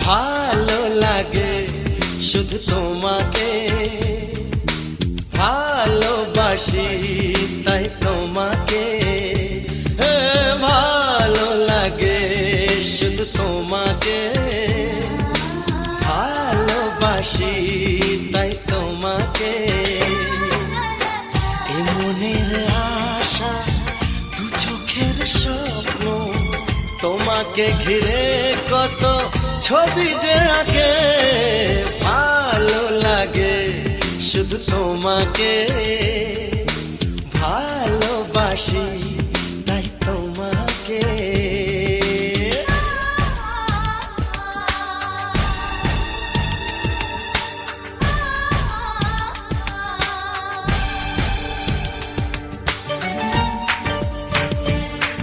ভালো লাগে শুধু তোমাকে, ভালোবাসি তাই তোমাকে। ভালো লাগে শুধু তোমাকে, ভালোবাসি তাই তোমাকে। এ মনের আশা দু চোখের স্বপ্ন, তোমাকে ঘিরে কত ছবি যে আঁকে। ভালো লাগে শুধু তোমাকে, ভালোবাসি